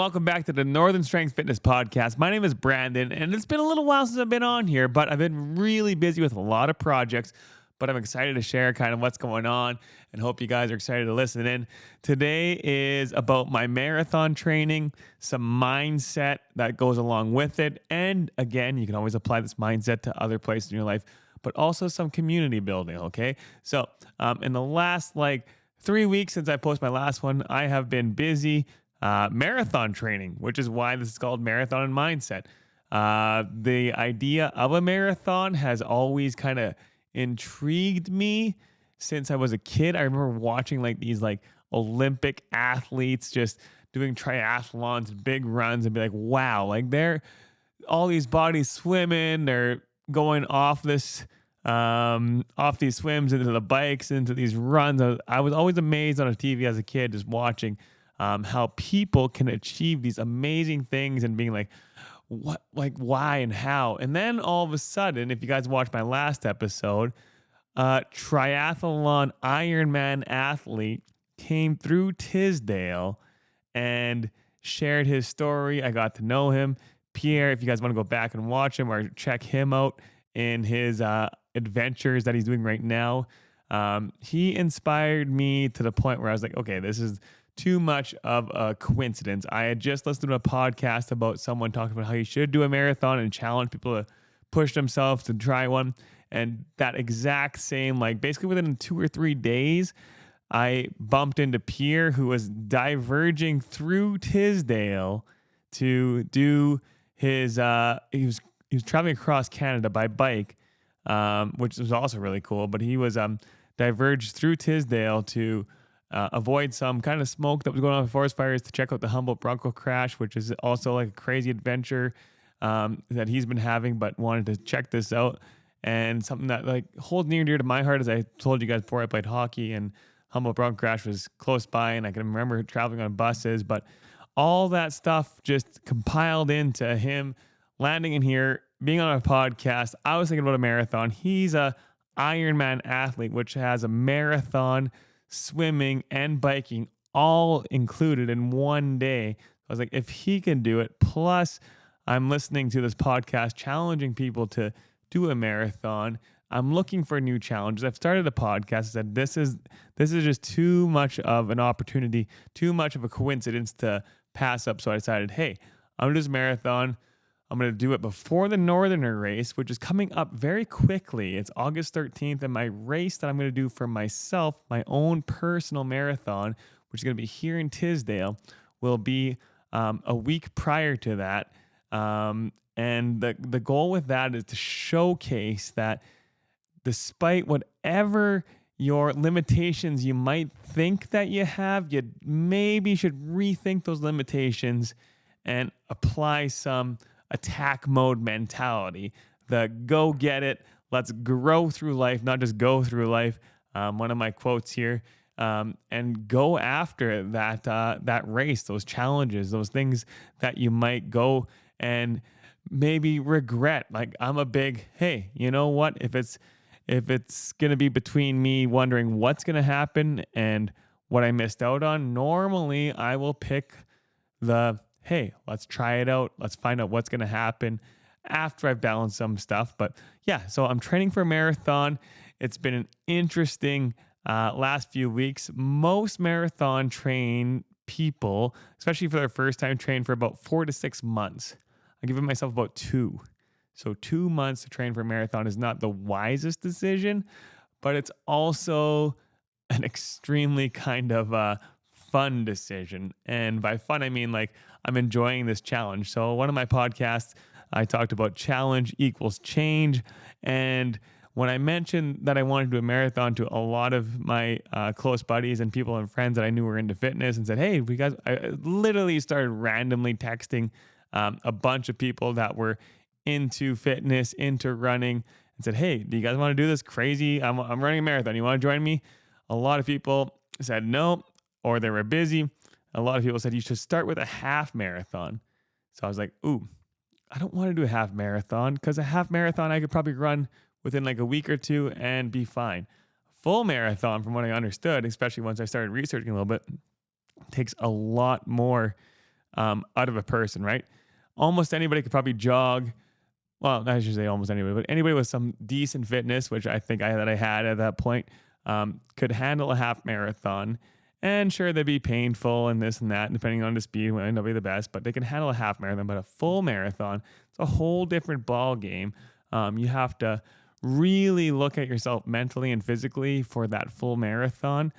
welcome back to the Northern Strength Fitness Podcast. My name is Brandon, and it's been a little while since I've been on here, but I've been really busy with a lot of projects, but I'm excited to share kind of what's going on and hope you guys are excited to listen in. Today is about my marathon training, some mindset that goes along with it, and again, you can always apply this mindset to other places in your life, but also some community building, okay? So in the last 3 weeks since I posted my last one, I have been busy marathon training, which is why this is called Marathon and Mindset. The idea of a marathon has always kind of intrigued me since I was a kid. I remember watching these Olympic athletes just doing triathlons, big runs, and be like, wow, they're all these bodies swimming, they're going off these swims into the bikes, into these runs. I was always amazed on a TV as a kid, just watching how people can achieve these amazing things and being like, what, why and how. And then all of a sudden, if you guys watched my last episode, triathlon Ironman athlete came through Tisdale and shared his story. I got to know him. Pierre, if you guys want to go back and watch him or check him out in his adventures that he's doing right now, he inspired me to the point where I was like, okay, this is too much of a coincidence. I had just listened to a podcast about someone talking about how you should do a marathon and challenge people to push themselves to try one. And that exact same, basically within 2 or 3 days, I bumped into Pierre, who was diverging through Tisdale to do his, he was traveling across Canada by bike, which was also really cool. But he was diverged through Tisdale to avoid some kind of smoke that was going on with forest fires, to check out the Humboldt Bronco crash, which is also a crazy adventure that he's been having, but wanted to check this out. And something that holds near and dear to my heart, as I told you guys before, I played hockey and Humboldt Bronco crash was close by, and I can remember traveling on buses, but all that stuff just compiled into him landing in here, being on a podcast. I was thinking about a marathon. He's a Ironman athlete, which has a marathon, swimming, and biking all included in one day. I was like, if he can do it, plus I'm listening to this podcast challenging people to do a marathon, I'm looking for new challenges. I've started a podcast. I said, this is just too much of an opportunity, too much of a coincidence to pass up. So I decided, hey, I'm going to do this marathon. I'm going to do it before the Northerner race, which is coming up very quickly. It's August 13th, and my race that I'm going to do for myself, my own personal marathon, which is going to be here in Tisdale, will be a week prior to that. And the goal with that is to showcase that despite whatever your limitations you might think that you have, you maybe should rethink those limitations and apply some attack mode mentality. The go get it, let's grow through life, not just go through life. One of my quotes here, and go after that race, those challenges, those things that you might go and maybe regret. I'm a big, hey, you know what? If it's going to be between me wondering what's going to happen and what I missed out on, normally I will pick hey, let's try it out. Let's find out what's going to happen after I've balanced some stuff. But yeah, so I'm training for a marathon. It's been an interesting last few weeks. Most marathon train people, especially for their first time, train for about 4 to 6 months. I'm giving myself about 2. So 2 months to train for a marathon is not the wisest decision, but it's also an extremely kind of fun decision. And by fun, I mean I'm enjoying this challenge. So one of my podcasts, I talked about challenge equals change. And when I mentioned that I wanted to do a marathon to a lot of my close buddies and people and friends that I knew were into fitness, and said, hey, I literally started randomly texting a bunch of people that were into fitness, into running, and said, hey, do you guys want to do this crazy? I'm running a marathon. You want to join me? A lot of people said no, or they were busy. A lot of people said you should start with a half marathon. So I was like, ooh, I don't want to do a half marathon, because a half marathon I could probably run within a week or 2 and be fine. Full marathon, from what I understood, especially once I started researching a little bit, takes a lot more out of a person, right? Almost anybody could probably jog. Well, I should say almost anybody, but anybody with some decent fitness, which I think I had at that point, could handle a half marathon. And sure, they'd be painful and this and that, depending on the speed, might not be the best, but they can handle a half marathon. But a full marathon, it's a whole different ball game. You have to really look at yourself mentally and physically for that full marathon.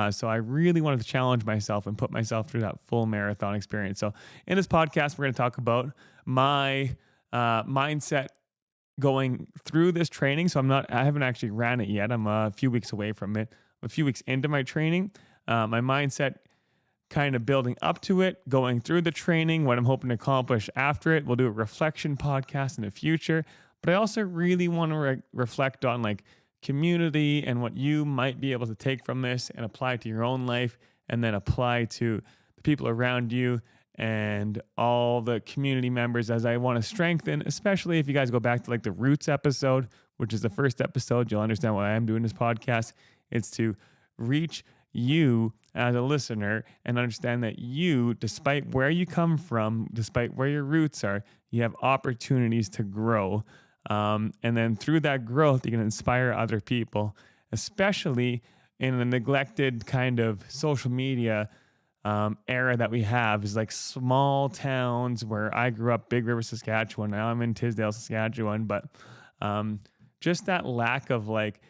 So I really wanted to challenge myself and put myself through that full marathon experience. So in this podcast, we're going to talk about my mindset going through this training. So I haven't actually ran it yet. I'm a few weeks away from it. A few weeks into my training, my mindset kind of building up to it, going through the training, what I'm hoping to accomplish after it. We'll do a reflection podcast in the future. But I also really want to reflect on like community and what you might be able to take from this and apply to your own life, and then apply to the people around you and all the community members, as I want to strengthen, especially if you guys go back to like the Roots episode, which is the first episode, you'll understand why I'm doing this podcast. It's to reach you as a listener and understand that you, despite where you come from, despite where your roots are, you have opportunities to grow. And then through that growth, you can inspire other people, especially in the neglected kind of social media era that we have, is like small towns where I grew up, Big River, Saskatchewan. Now I'm in Tisdale, Saskatchewan. But just that lack of like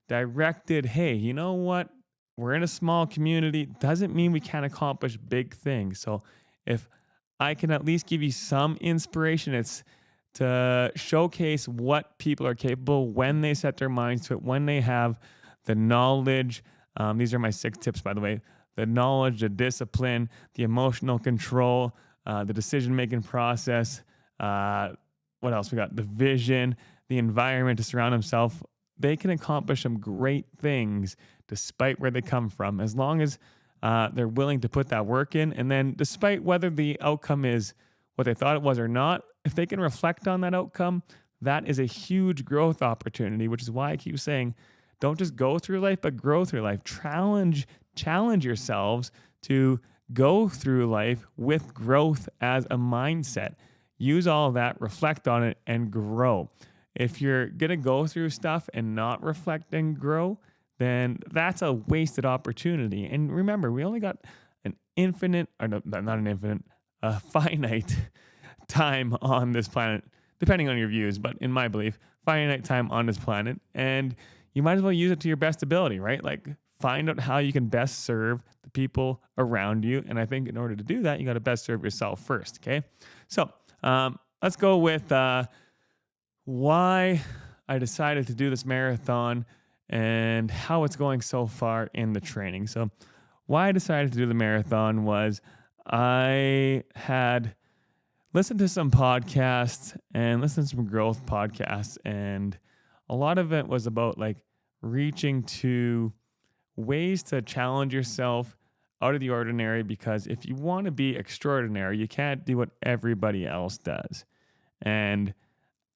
directed, hey, you know what? We're in a small community doesn't mean we can't accomplish big things. So if I can at least give you some inspiration, it's to showcase what people are capable when they set their minds to it, when they have the knowledge. These are my 6 tips, by the way: the knowledge, the discipline, the emotional control, the decision-making process. What else? We got the vision, the environment to surround themselves. They can accomplish some great things despite where they come from, as long as they're willing to put that work in. And then despite whether the outcome is what they thought it was or not, if they can reflect on that outcome, that is a huge growth opportunity, which is why I keep saying, don't just go through life, but grow through life. Challenge yourselves to go through life with growth as a mindset. Use all of that, reflect on it, and grow. If you're going to go through stuff and not reflect and grow, then that's a wasted opportunity. And remember, we only got an infinite, or no, not an infinite, a finite time on this planet, depending on your views, but in my belief, finite time on this planet. And you might as well use it to your best ability, right? Like, find out how you can best serve the people around you. And I think in order to do that, you got to best serve yourself first, okay? So let's go with why I decided to do this marathon and how it's going so far in the training. So why I decided to do the marathon was I had listened to some podcasts and listened to some growth podcasts, and a lot of it was about like reaching to ways to challenge yourself out of the ordinary, because if you want to be extraordinary, you can't do what everybody else does. And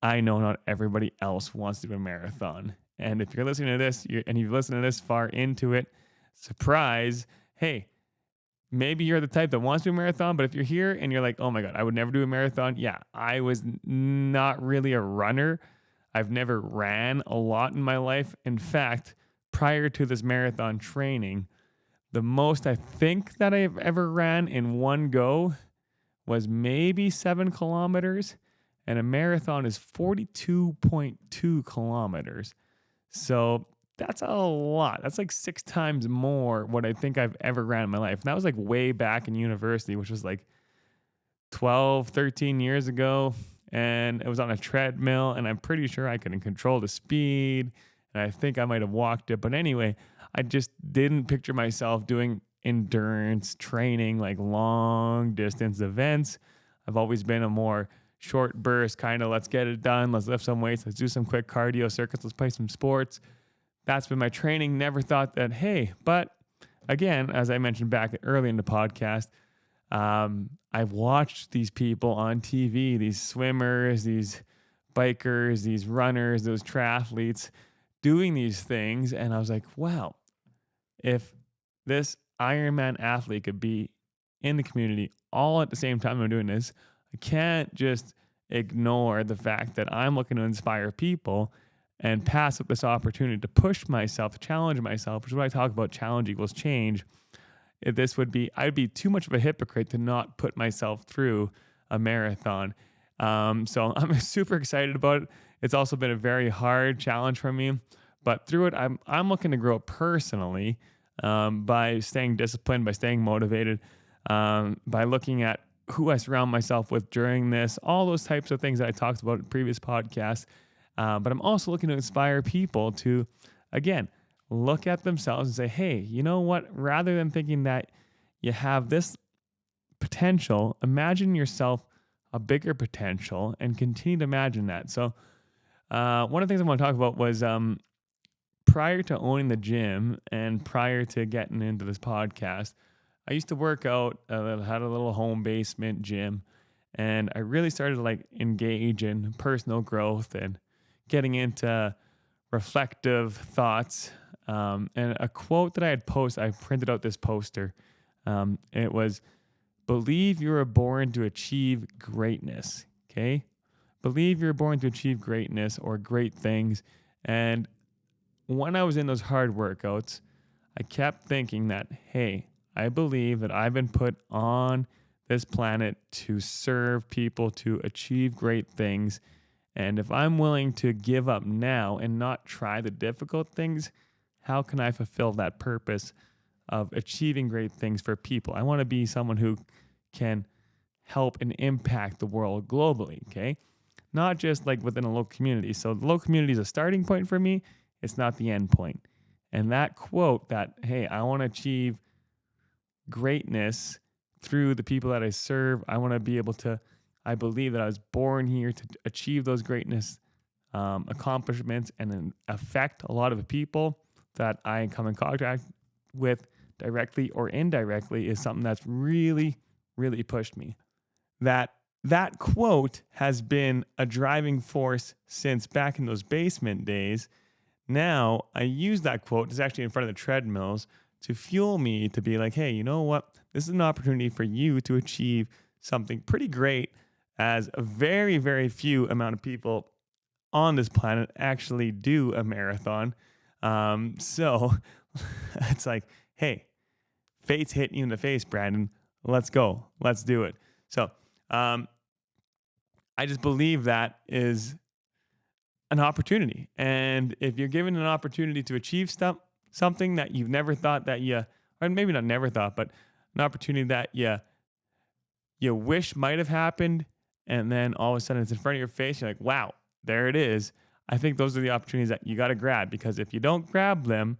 I know not everybody else wants to do a marathon. And if you're listening to this and you've listened to this far into it, surprise, hey, maybe you're the type that wants to do a marathon, but if you're here and you're like, oh my God, I would never do a marathon. Yeah, I was not really a runner. I've never ran a lot in my life. In fact, prior to this marathon training, the most I think that I've ever ran in one go was maybe 7 kilometers. And a marathon is 42.2 kilometers. So that's a lot. That's like 6 times more what I think I've ever ran in my life. And that was like way back in university, which was like 12, 13 years ago. And it was on a treadmill, and I'm pretty sure I couldn't control the speed. And I think I might have walked it. But anyway, I just didn't picture myself doing endurance training, like long distance events. I've always been a more short burst, kind of let's get it done. Let's lift some weights. Let's do some quick cardio circuits. Let's play some sports. That's been my training. Never thought that, hey, but again, as I mentioned back early in the podcast, I've watched these people on TV, these swimmers, these bikers, these runners, those triathletes doing these things. And I was like, wow, if this Ironman athlete could be in the community all at the same time I'm doing this. I can't just ignore the fact that I'm looking to inspire people and pass up this opportunity to push myself, to challenge myself, which is what I talk about, challenge equals change. If this would be, I'd be too much of a hypocrite to not put myself through a marathon. So I'm super excited about it. It's also been a very hard challenge for me, but through it, I'm looking to grow personally by staying disciplined, by staying motivated, by looking at who I surround myself with during this, all those types of things that I talked about in previous podcasts. But I'm also looking to inspire people to, again, look at themselves and say, hey, you know what? Rather than thinking that you have this potential, imagine yourself a bigger potential and continue to imagine that. So, one of the things I want to talk about was prior to owning the gym and prior to getting into this podcast, I used to work out, had a little home basement gym, and I really started to like engage in personal growth and getting into reflective thoughts. And a quote that I had posted, I printed out this poster. It was, believe you were born to achieve greatness. Okay. Believe you're born to achieve greatness or great things. And when I was in those hard workouts, I kept thinking that, hey, I believe that I've been put on this planet to serve people, to achieve great things. And if I'm willing to give up now and not try the difficult things, how can I fulfill that purpose of achieving great things for people? I want to be someone who can help and impact the world globally, okay? Not just like within a local community. So the local community is a starting point for me. It's not the end point. And that quote that, hey, I want to achieve greatness through the people that I serve. I want to be able to, I believe that I was born here to achieve those greatness accomplishments and then affect a lot of the people that I come in contact with directly or indirectly is something that's really, really pushed me. That quote has been a driving force since back in those basement days. Now I use that quote, it's actually in front of the treadmills, to fuel me to be like, hey, you know what? This is an opportunity for you to achieve something pretty great, as a very, very few amount of people on this planet actually do a marathon. So it's like, hey, fate's hitting you in the face, Brandon. Let's go. Let's do it. So I just believe that is an opportunity. And if you're given an opportunity to achieve something that you've never thought that you, or maybe not never thought, but an opportunity that you wish might have happened, and then all of a sudden it's in front of your face, you're like, wow, there it is. I think those are the opportunities that you got to grab, because if you don't grab them,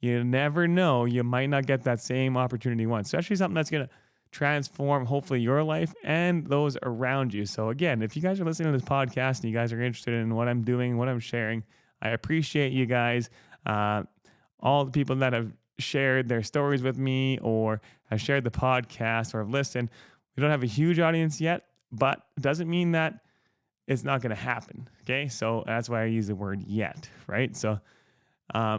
you never know, you might not get that same opportunity once, especially something that's going to transform hopefully your life and those around you. So again, if you guys are listening to this podcast and you guys are interested in what I'm doing, what I'm sharing, I appreciate you guys. All the people that have shared their stories with me or have shared the podcast or have listened. We don't have a huge audience yet, but it doesn't mean that it's not going to happen. Okay. So that's why I use the word yet, right? So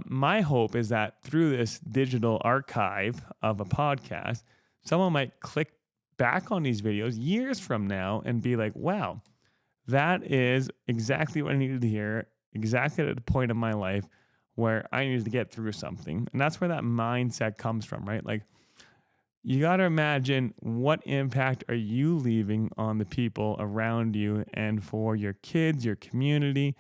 my hope is that through this digital archive of a podcast, someone might click back on these videos years from now and be like, wow, that is exactly what I needed to hear, exactly at the point of my life where I needed to get through something. And that's where that mindset comes from, right? Like, you got to imagine, what impact are you leaving on the people around you, and for your kids, your community,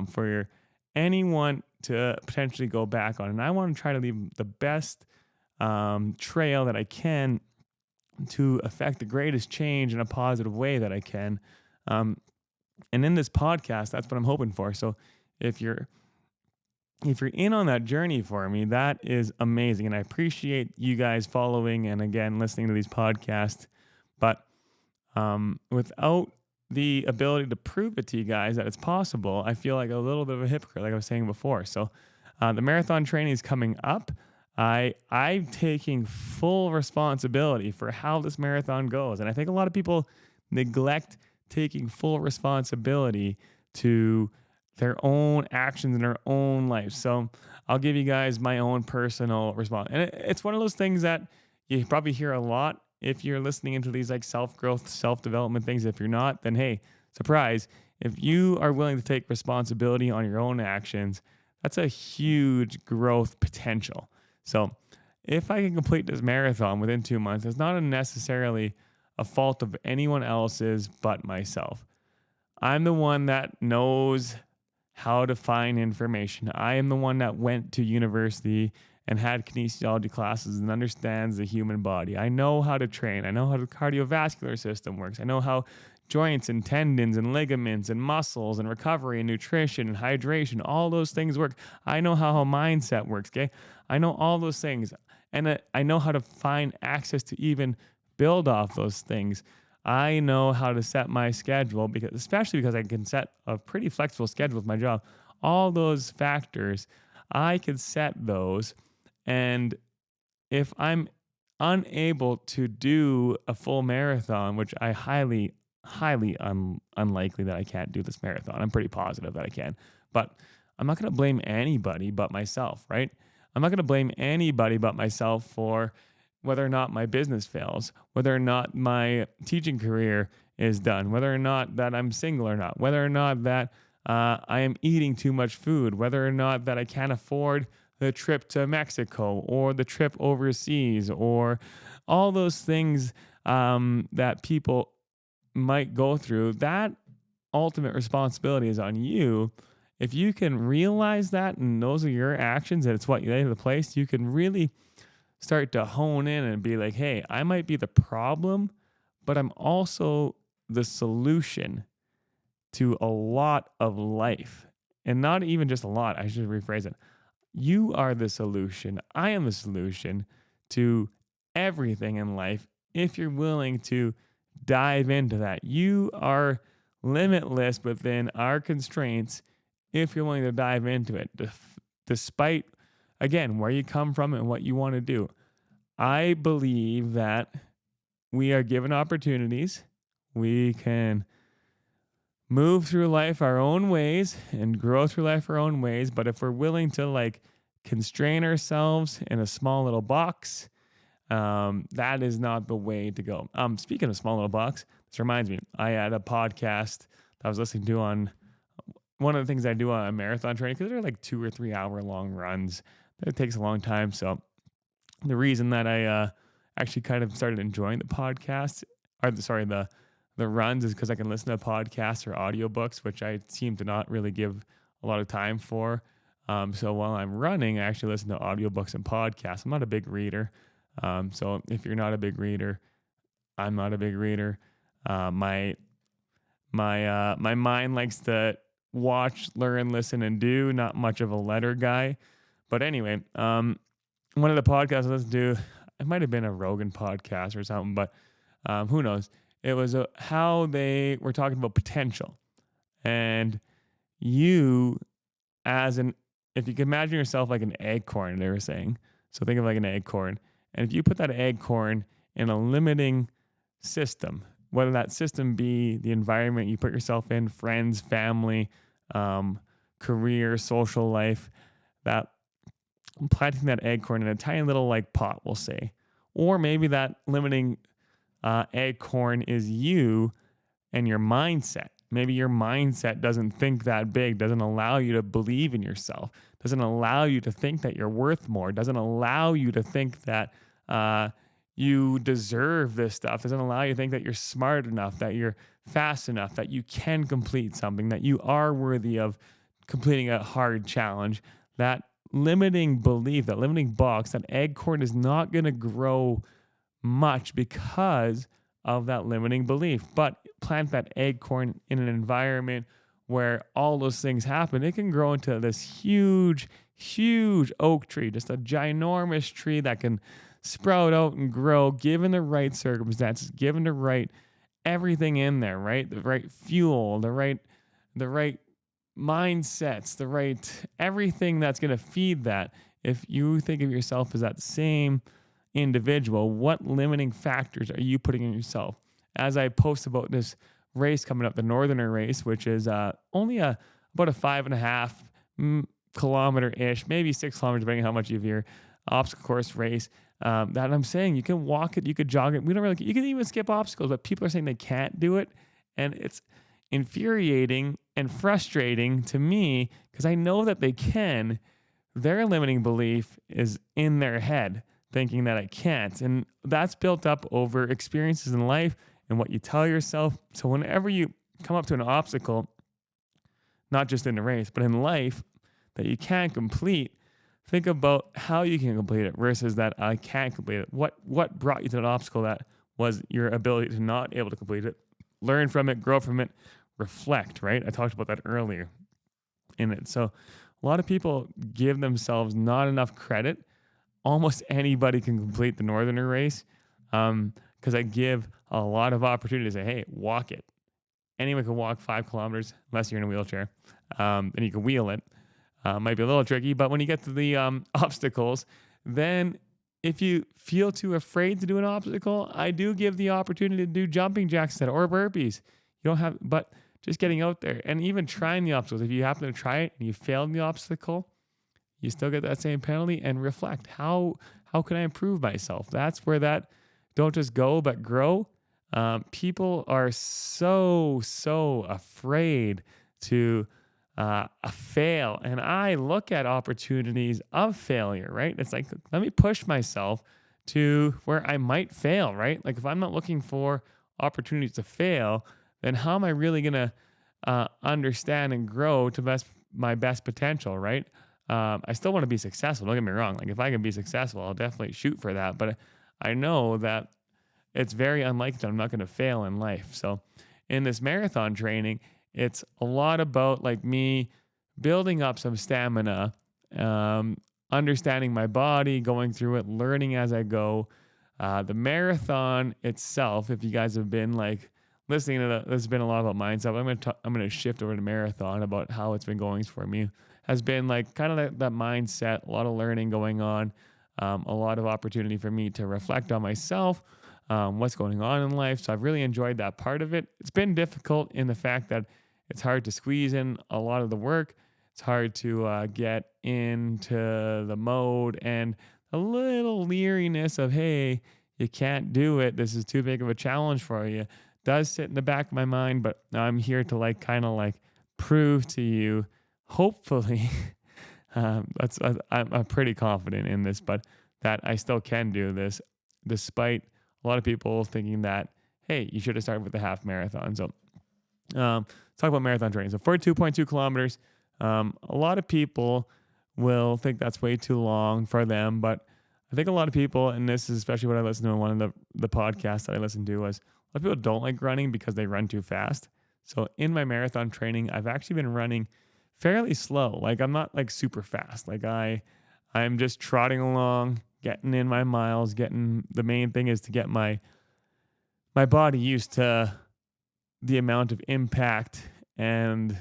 for anyone to potentially go back on. And I want to try to leave the best trail that I can to affect the greatest change in a positive way that I can. And in this podcast, that's what I'm hoping for. So if you're in on that journey for me, that is amazing. And I appreciate you guys following and, again, listening to these podcasts. But without the ability to prove it to you guys that it's possible, I feel like a little bit of a hypocrite, like I was saying before. So the marathon training is coming up. I'm taking full responsibility for how this marathon goes. And I think a lot of people neglect taking full responsibility to their own actions in their own life. So I'll give you guys my own personal response. And it's one of those things that you probably hear a lot if you're listening into these like self-growth, self-development things. If you're not, then hey, surprise. If you are willing to take responsibility on your own actions, that's a huge growth potential. So if I can complete this marathon within 2 months, it's not necessarily a fault of anyone else's but myself. I'm the one that knows how to find information. I am the one that went to university and had kinesiology classes and understands the human body. I know how to train. I know how the cardiovascular system works. I know how joints and tendons and ligaments and muscles and recovery and nutrition and hydration, all those things work. I know how mindset works, okay? I know all those things. And I know how to find access to even build off those things. I know how to set my schedule, because especially because I can set a pretty flexible schedule with my job. All those factors, I could set those. And if I'm unable to do a full marathon, which I highly unlikely that I can't do this marathon. I'm pretty positive that I can. But I'm not going to blame anybody but myself, right? I'm not going to blame anybody but myself for whether or not my business fails, whether or not my teaching career is done, whether or not that I'm single or not, whether or not that I am eating too much food, whether or not that I can't afford the trip to Mexico or the trip overseas, or all those things that people might go through. That ultimate responsibility is on you. If you can realize that and those are your actions and it's what you lay to the place, you can really start to hone in and be like, hey, I might be the problem, but I'm also the solution to a lot of life. And not even just a lot, I should rephrase it. You are the solution. I am the solution to everything in life if you're willing to dive into that. You are limitless within our constraints if you're willing to dive into it, despite, again, where you come from and what you want to do. I believe that we are given opportunities. We can move through life our own ways and grow through life our own ways. But if we're willing to like constrain ourselves in a small little box, that is not the way to go. Speaking of small little box, this reminds me, I had a podcast that I was listening to on one of the things I do on marathon training, because they're like 2 or 3 hour long runs. It takes a long time. So the reason that I actually kind of started enjoying the podcast, or the runs, is because I can listen to podcasts or audiobooks, which I seem to not really give a lot of time for. So while I'm running, I actually listen to audiobooks and podcasts. I'm not a big reader. So if you're not a big reader, I'm not a big reader. My mind likes to watch, learn, listen, and do. Not much of a letter guy. But anyway, one of the podcasts I listened to, it might have been a Rogan podcast or something, but who knows? It was how they were talking about potential. And you, if you can imagine yourself like an acorn, they were saying. So think of like an acorn. And if you put that acorn in a limiting system, whether that system be the environment you put yourself in, friends, family, career, social life, that planting that acorn in a tiny little like pot, we'll say. Or maybe that limiting acorn is you and your mindset. Maybe your mindset doesn't think that big, doesn't allow you to believe in yourself, doesn't allow you to think that you're worth more, doesn't allow you to think that you deserve this stuff, doesn't allow you to think that you're smart enough, that you're fast enough, that you can complete something, that you are worthy of completing a hard challenge. That limiting belief, that limiting box, that acorn is not going to grow much because of that limiting belief. But plant that acorn in an environment where all those things happen, it can grow into this huge, huge oak tree, just a ginormous tree that can sprout out and grow given the right circumstances, given the right everything in there, right? The right fuel, the right mindsets, the right everything that's going to feed that. If you think of yourself as that same individual, what limiting factors are you putting in yourself? As I post about this race coming up, the Northerner race, which is only about a 5.5 kilometer-ish, maybe 6 kilometers, depending on how much you veer, obstacle course race. that I'm saying you can walk it, you could jog it. We don't really, you can even skip obstacles, but people are saying they can't do it. And it's infuriating and frustrating to me because I know that they can. Their limiting belief is in their head, thinking that I can't. And that's built up over experiences in life and what you tell yourself. So whenever you come up to an obstacle, not just in a race, but in life that you can't complete, think about how you can complete it versus that I can't complete it. What brought you to that obstacle that was your ability to not able to complete it? Learn from it, grow from it, reflect, right? I talked about that earlier in it. So a lot of people give themselves not enough credit. Almost anybody can complete the Northerner race because I give a lot of opportunity to say, hey, walk it. Anyone can walk 5 kilometers unless you're in a wheelchair. And you can wheel it. Might be a little tricky, but when you get to the obstacles, then if you feel too afraid to do an obstacle, I do give the opportunity to do jumping jacks instead or burpees. You don't have, but just getting out there and even trying the obstacles. If you happen to try it and you failed the obstacle, you still get that same penalty and reflect. How can I improve myself? That's where that don't just go, but grow. People are so afraid to fail. And I look at opportunities of failure, right? It's like, let me push myself to where I might fail, right? Like if I'm not looking for opportunities to fail, then how am I really going to understand and grow to my best potential, right? I still want to be successful. Don't get me wrong. Like if I can be successful, I'll definitely shoot for that. But I know that it's very unlikely that I'm not going to fail in life. So in this marathon training, it's a lot about like me building up some stamina, understanding my body, going through it, learning as I go. The marathon itself, if you guys have been like listening to there's been a lot about mindset. I'm gonna shift over to marathon about how it's been going for me. Has been like kind of that mindset, a lot of learning going on, a lot of opportunity for me to reflect on myself, what's going on in life. So I've really enjoyed that part of it. It's been difficult in the fact that it's hard to squeeze in a lot of the work. It's hard to get into the mode and a little leeriness of, hey, you can't do it. This is too big of a challenge for you. Does sit in the back of my mind, but I'm here to like kind of like prove to you, hopefully, I'm pretty confident in this, but that I still can do this despite a lot of people thinking that, hey, you should have started with the half marathon. So let's talk about marathon training. So 42.2 kilometers, a lot of people will think that's way too long for them, but I think a lot of people, and this is especially what I listened to in one of the podcasts that I listened to, was a lot of people don't like running because they run too fast. So in my marathon training, I've actually been running fairly slow. Like I'm not like super fast. Like I'm just trotting along, getting in my miles, the main thing is to get my body used to the amount of impact and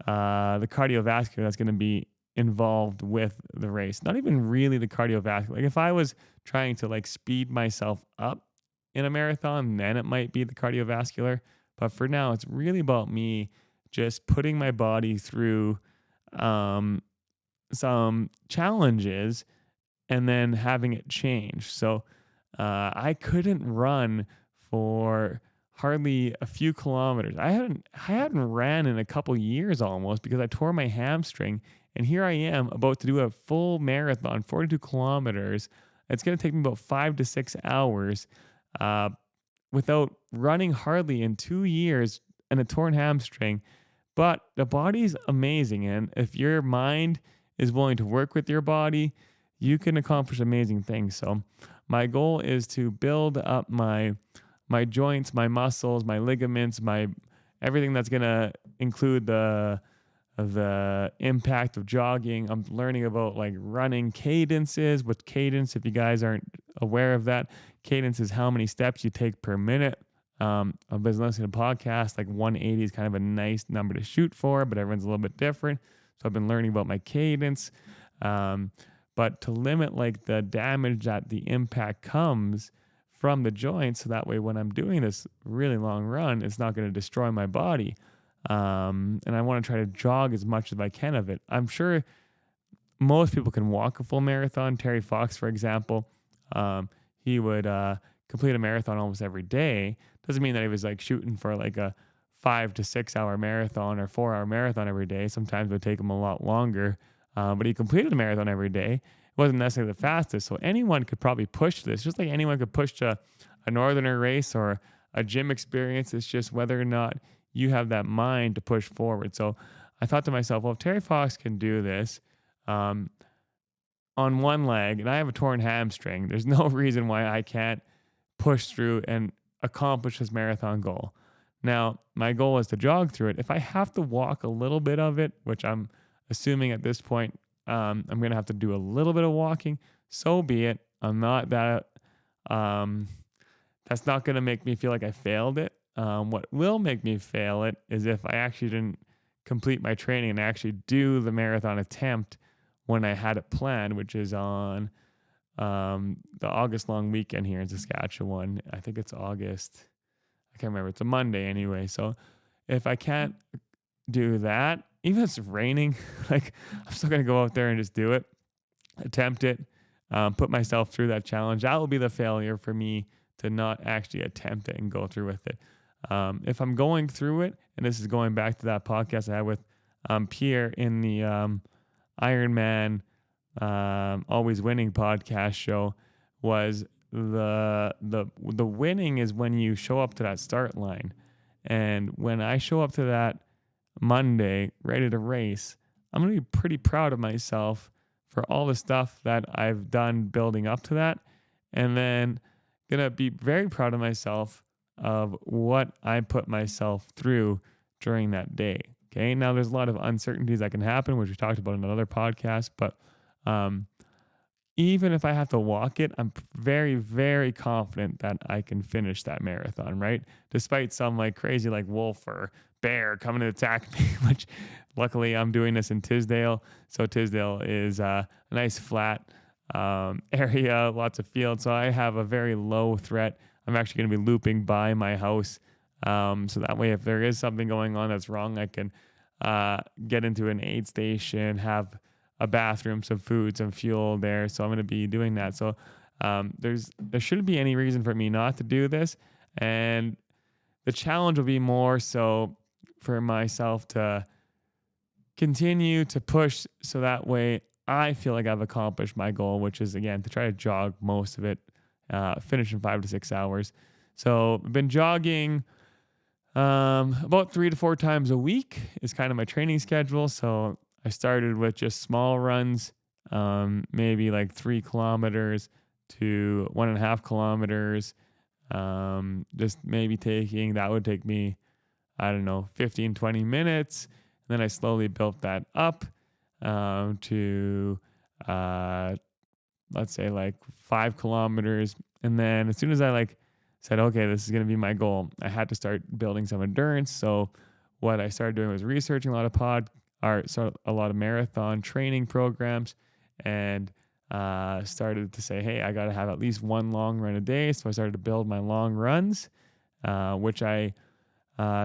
the cardiovascular that's going to be involved with the race. Not even really the cardiovascular. Like if I was trying to like speed myself up in a marathon, then it might be the cardiovascular. But for now, it's really about me just putting my body through some challenges and then having it change. So I couldn't run for hardly a few kilometers. I hadn't ran in a couple years almost because I tore my hamstring. And here I am about to do a full marathon, 42 kilometers. It's going to take me about 5 to 6 hours without running hardly in 2 years and a torn hamstring. But the body's amazing. And if your mind is willing to work with your body, you can accomplish amazing things. So my goal is to build up my joints, my muscles, my ligaments, my everything that's going to include the impact of jogging. I'm learning about like running cadences. With cadence, if you guys aren't aware of that, cadence is how many steps you take per minute. I've been listening to podcasts, like 180 is kind of a nice number to shoot for, but everyone's a little bit different. So I've been learning about my cadence. But to limit like the damage that the impact comes from the joints, so that way when I'm doing this really long run, it's not going to destroy my body. And I want to try to jog as much as I can of it. I'm sure most people can walk a full marathon. Terry Fox, for example, he would complete a marathon almost every day. Doesn't mean that he was like shooting for like a 5 to 6 hour marathon or 4 hour marathon every day. Sometimes it would take him a lot longer, but he completed a marathon every day. It wasn't necessarily the fastest, so anyone could probably push this, just like anyone could push to a northerner race or a gym experience. It's just whether or not you have that mind to push forward. So I thought to myself, well, if Terry Fox can do this um, on one leg, and I have a torn hamstring, there's no reason why I can't push through and accomplish this marathon goal. Now, my goal is to jog through it. If I have to walk a little bit of it, which I'm assuming at this point, I'm going to have to do a little bit of walking, so be it. I'm not that, um, that's not going to make me feel like I failed it. What will make me fail it is if I actually didn't complete my training and actually do the marathon attempt when I had it planned, which is on the August long weekend here in Saskatchewan. I think it's August. I can't remember. It's a Monday anyway. So if I can't do that, even if it's raining, like I'm still gonna go out there and just do it, attempt it, put myself through that challenge. That will be the failure for me to not actually attempt it and go through with it. If I'm going through it, and this is going back to that podcast I had with Pierre in the Ironman Always Winning podcast show, was the winning is when you show up to that start line. And when I show up to that Monday ready to race, I'm going to be pretty proud of myself for all the stuff that I've done building up to that. And then going to be very proud of myself of what I put myself through during that day. Okay. Now there's a lot of uncertainties that can happen, which we talked about in another podcast, but even if I have to walk it, I'm very, very confident that I can finish that marathon, right? Despite some like crazy like wolf or bear coming to attack me, which luckily I'm doing this in Tisdale. So Tisdale is a nice flat area, lots of fields. So I have a very low threat. I'm actually going to be looping by my house. So that way, if there is something going on that's wrong, I can get into an aid station, have a bathroom, some food, some fuel there. So I'm going to be doing that. So there shouldn't be any reason for me not to do this. And the challenge will be more so for myself to continue to push so that way I feel like I've accomplished my goal, which is, again, to try to jog most of it, finish in 5 to 6 hours. So I've been jogging about 3 to 4 times a week is kind of my training schedule. So I started with just small runs, maybe like 3 kilometers to 1.5 kilometers. Just maybe that would take me, 15, 20 minutes. And then I slowly built that up to, let's say like 5 kilometers. And then as soon as I said, okay, this is going to be my goal, I had to start building some endurance. So what I started doing was researching a lot of marathon training programs, and started to say, hey, I got to have at least one long run a day. So I started to build my long runs, which I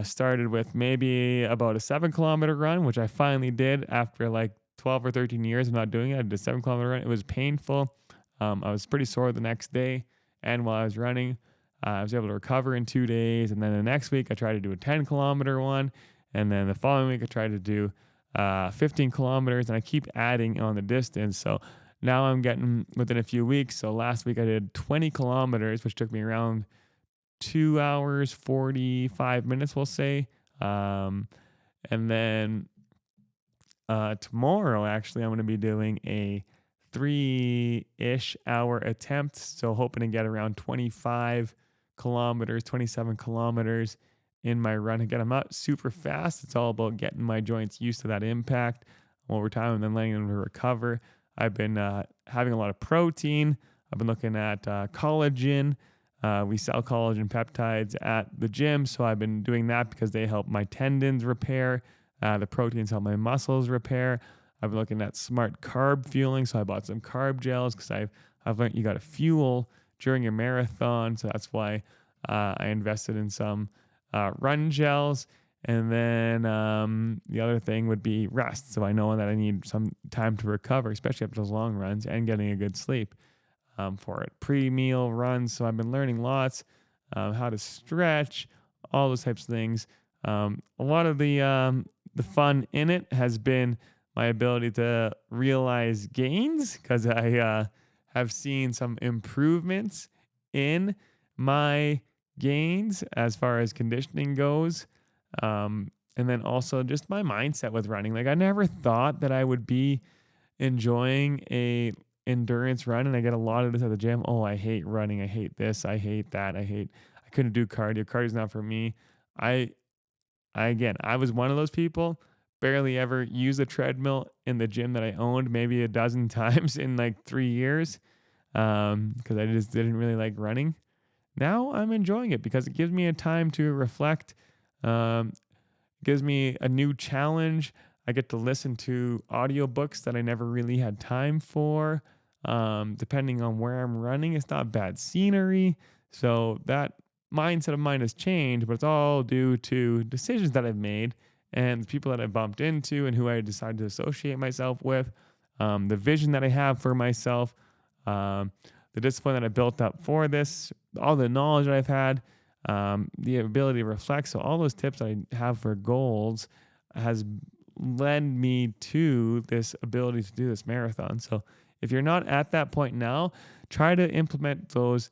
started with maybe about a 7-kilometer run, which I finally did after like 12 or 13 years of not doing it. I did a 7-kilometer run. It was painful. I was pretty sore the next day. And while I was running, I was able to recover in 2 days. And then the next week, I tried to do a 10-kilometer one. And then the following week, I tried to do 15 kilometers. And I keep adding on the distance. So now I'm getting within a few weeks. So last week, I did 20 kilometers, which took me around 2 hours, 45 minutes, we'll say. And then tomorrow, actually, I'm going to be doing a 3-ish hour attempt. So hoping to get around 25 kilometers, 27 kilometers in my run. Again, I'm not super fast. It's all about getting my joints used to that impact over time and then letting them recover. I've been having a lot of protein. I've been looking at collagen. We sell collagen peptides at the gym. So I've been doing that because they help my tendons repair. The proteins help my muscles repair. I've been looking at smart carb fueling. So I bought some carb gels because I've learned you got to fuel during your marathon. So that's why I invested in some run gels. And then the other thing would be rest. So I know that I need some time to recover, especially after those long runs and getting a good sleep. for it. Pre-meal runs. So I've been learning lots, how to stretch, all those types of things. A lot of the fun in it has been my ability to realize gains because I have seen some improvements in my gains as far as conditioning goes. And then also just my mindset with running. Like I never thought that I would be enjoying a endurance run, and I get a lot of this at the gym. Oh, I hate running. I hate this. I hate that. I couldn't do cardio. Cardio's not for me. I again, I was one of those people, barely ever used a treadmill in the gym that I owned maybe a dozen times in like 3 years, because I just didn't really like running. Now I'm enjoying it because it gives me a time to reflect, um, gives me a new challenge. I get to listen to audiobooks that I never really had time for. Depending on where I'm running, it's not bad scenery. So that mindset of mine has changed, but it's all due to decisions that I've made and the people that I bumped into and who I decided to associate myself with, the vision that I have for myself, um, the discipline that I built up for this, all the knowledge that I've had, the ability to reflect. So all those tips I have for goals has led me to this ability to do this marathon. So if you're not at that point now, try to implement those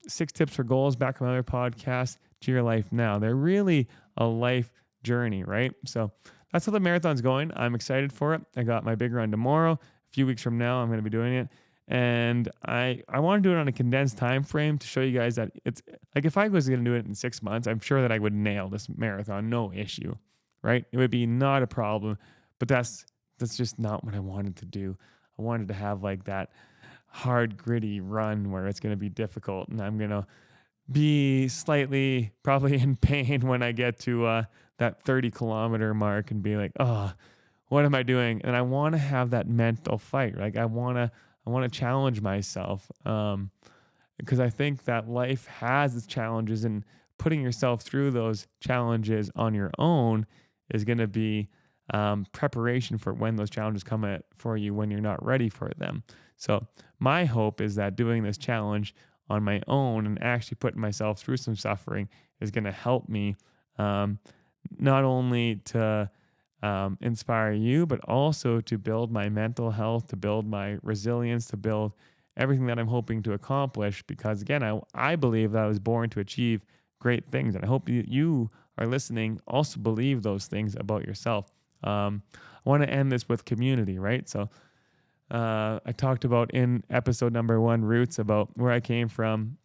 6 tips for goals back on my other podcast to your life now. They're really a life journey, right? So that's how the marathon's going. I'm excited for it. I got my big run tomorrow. A few weeks from now, I'm going to be doing it. And I want to do it on a condensed time frame to show you guys that it's like if I was going to do it in 6 months, I'm sure that I would nail this marathon, no issue, right? It would be not a problem, but that's just not what I wanted to do. I wanted to have like that hard, gritty run where it's going to be difficult and I'm going to be slightly probably in pain when I get to that 30-kilometer mark and be like, oh, what am I doing? And I want to have that mental fight. Like I want to challenge myself, because I think that life has its challenges, and putting yourself through those challenges on your own is going to be preparation for when those challenges come for you when you're not ready for them. So my hope is that doing this challenge on my own and actually putting myself through some suffering is going to help me, not only to inspire you, but also to build my mental health, to build my resilience, to build everything that I'm hoping to accomplish. Because again, I believe that I was born to achieve great things. And I hope you are listening also believe those things about yourself. I want to end this with community, right? So I talked about in episode number 1, Roots, about where I came from,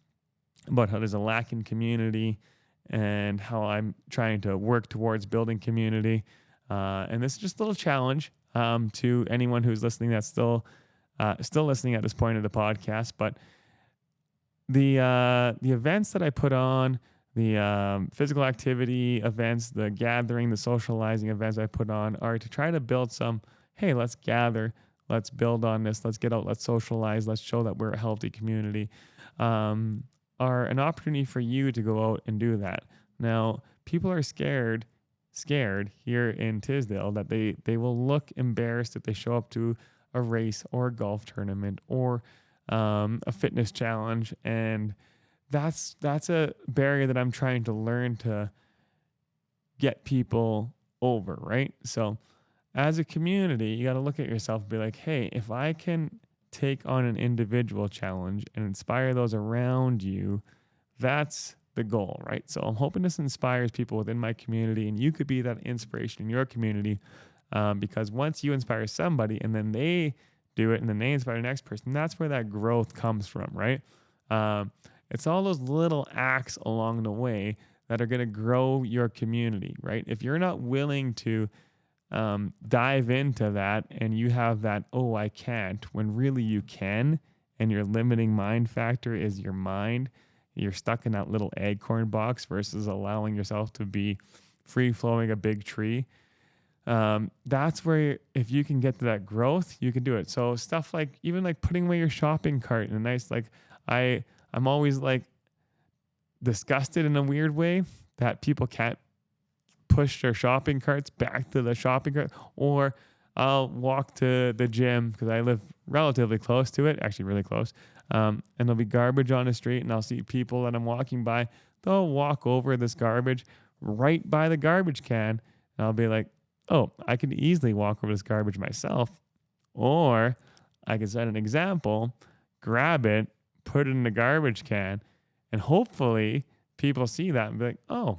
about how there's a lack in community and how I'm trying to work towards building community. And this is just a little challenge to anyone who's listening that's still listening at this point of the podcast. But the events that I put on, the physical activity events, the gathering, the socializing events I put on are to try to build some, hey, let's gather, let's build on this, let's get out, let's socialize, let's show that we're a healthy community, are an opportunity for you to go out and do that. Now, people are scared here in Tisdale that they will look embarrassed if they show up to a race or a golf tournament or a fitness challenge, and that's a barrier that I'm trying to learn to get people over, right? So as a community, you got to look at yourself and be like, hey, if I can take on an individual challenge and inspire those around you, that's the goal, right? So I'm hoping this inspires people within my community, and you could be that inspiration in your community, because once you inspire somebody and then they do it and then they inspire the next person, that's where that growth comes from, right? It's all those little acts along the way that are going to grow your community, right? If you're not willing to dive into that and you have that, oh, I can't, when really you can, and your limiting mind factor is your mind, you're stuck in that little acorn box versus allowing yourself to be free flowing a big tree. That's where if you can get to that growth, you can do it. So stuff like even like putting away your shopping cart in a nice, like I'm always like disgusted in a weird way that people can't push their shopping carts back to the shopping cart, or I'll walk to the gym because I live relatively close to it, actually really close. And there'll be garbage on the street, and I'll see people that I'm walking by. They'll walk over this garbage right by the garbage can, and I'll be like, oh, I can easily walk over this garbage myself. Or I can set an example, grab it, put it in the garbage can, and hopefully people see that and be like, oh,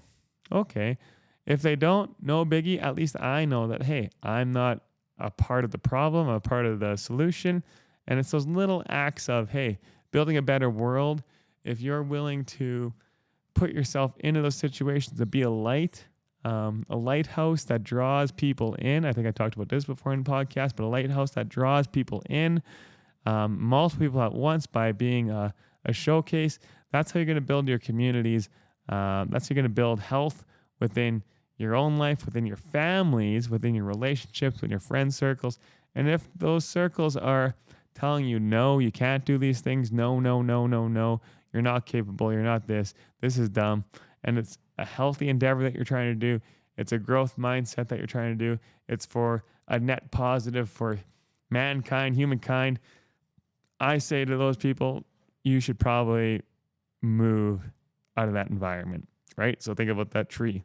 okay. If they don't, no biggie. At least I know that, hey, I'm not a part of the problem, I'm a part of the solution. And it's those little acts of, hey, building a better world. If you're willing to put yourself into those situations to be a lighthouse that draws people in. I think I talked about this before in the podcast, but a lighthouse that draws people in, multiple people at once by being a showcase. That's how you're going to build your communities. That's how you're going to build health within your own life, within your families, within your relationships, within your friend circles. And if those circles are telling you, no, you can't do these things, no, you're not capable, you're not this is dumb, and it's a healthy endeavor that you're trying to do, it's a growth mindset that you're trying to do, it's for a net positive for mankind, humankind, I say to those people, you should probably move out of that environment, right? So think about that tree,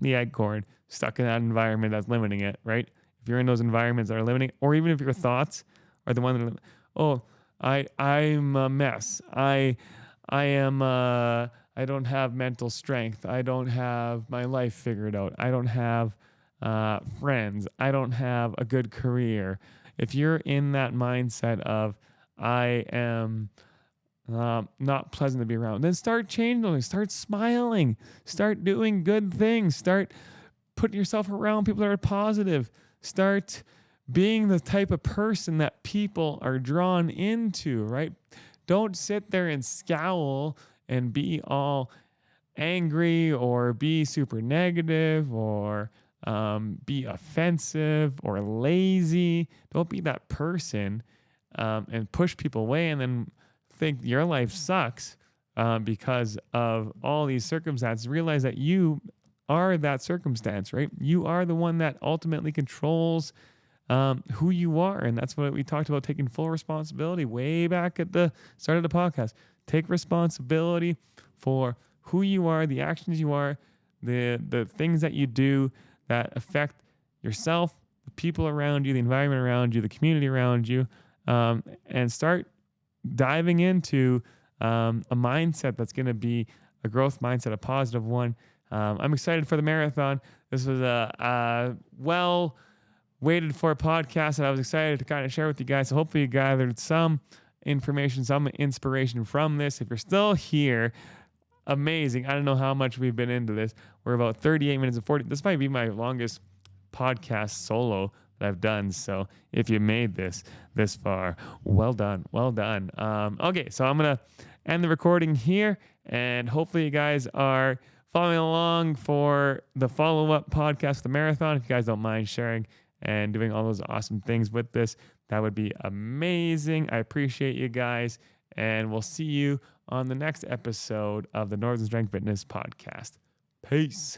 the acorn, stuck in that environment that's limiting it, right? If you're in those environments that are limiting, or even if your thoughts are the one that, oh, I'm a mess. I don't have mental strength. I don't have my life figured out. I don't have friends. I don't have a good career. If you're in that mindset of I am not pleasant to be around, then start changing. Start smiling. Start doing good things. Start putting yourself around people that are positive. Start being the type of person that people are drawn into, right? Don't sit there and scowl and be all angry or be super negative or be offensive or lazy. Don't be that person and push people away and then think your life sucks because of all these circumstances. Realize that you are that circumstance, right? You are the one that ultimately controls who you are. And that's what we talked about, taking full responsibility way back at the start of the podcast. Take responsibility for who you are, the actions you are, the things that you do that affect yourself, the people around you, the environment around you, the community around you, and start diving into a mindset that's going to be a growth mindset, a positive one. I'm excited for the marathon. This was a waited for a podcast that I was excited to kind of share with you guys. So hopefully you gathered some information, some inspiration from this. If you're still here, amazing. I don't know how much we've been into this. We're about 38 minutes and 40. This might be my longest podcast solo that I've done. So if you made this far, well done. Okay, so I'm going to end the recording here, and hopefully you guys are following along for the follow-up podcast, the marathon. If you guys don't mind sharing and doing all those awesome things with this, that would be amazing. I appreciate you guys, and we'll see you on the next episode of the Northern Strength Fitness Podcast. Peace.